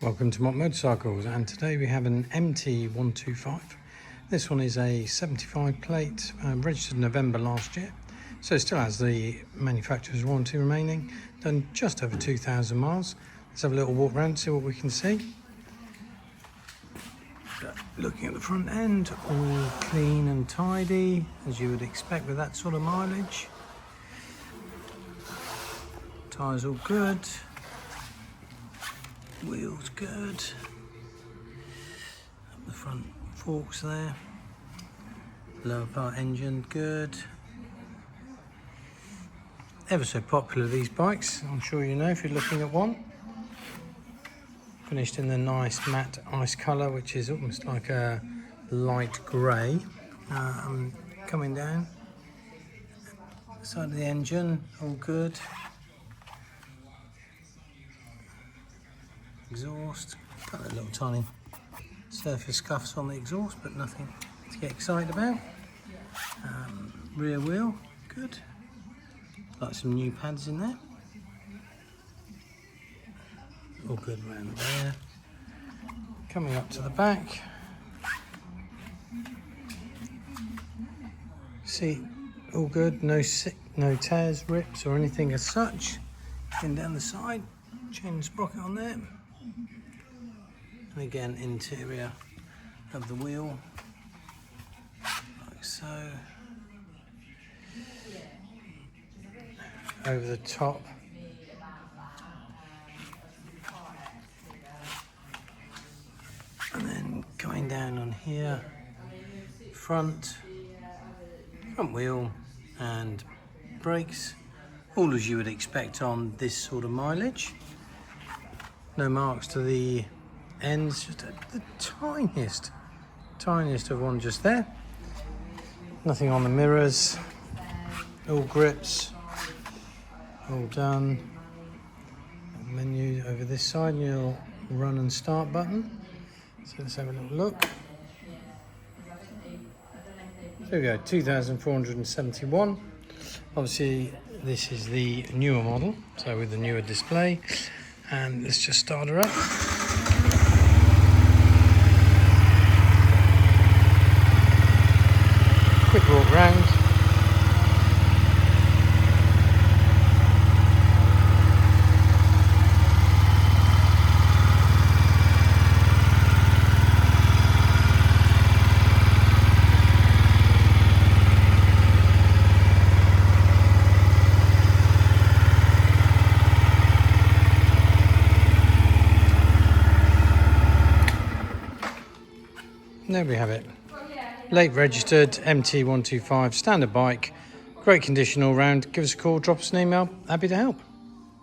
Welcome to Mott Motorcycles, and today we have an MT-125. This one is a 75 plate, registered November last year, so it still has the manufacturer's warranty remaining, done just over 2,000 miles. Let's have a little walk around, see what we can see. Looking at the front end, all clean and tidy, as you would expect with that sort of mileage. Tyres all good. Wheels good. Up the front forks there. Lower part engine good. Ever so popular, these bikes, I'm sure you know if you're looking at one. Finished in the nice matte ice colour, which is almost like a light grey. Coming down, side of the engine, all good. Exhaust, got a little tiny surface scuffs on the exhaust, but nothing to get excited about. Rear wheel, good. Like some new pads in there. All good around there. Coming up to the back. Seat, all good. No tears, rips, or anything as such. Then down the side, chain sprocket on there. And again, interior of the wheel, like so. Over the top. And then going down on here, front wheel and brakes, all as you would expect on this sort of mileage. No marks to the ends, just the tiniest of one just there. Nothing on the mirrors, all grips, all done. Menu over this side, and your run and start button. So let's have a little look. There we go, 2,471. Obviously this is the newer model, so with the newer display. And let's just start her up. Quick walk round. There we have it. Late registered MT-125 standard bike. Great condition all round. Give us a call, drop us an email. Happy to help.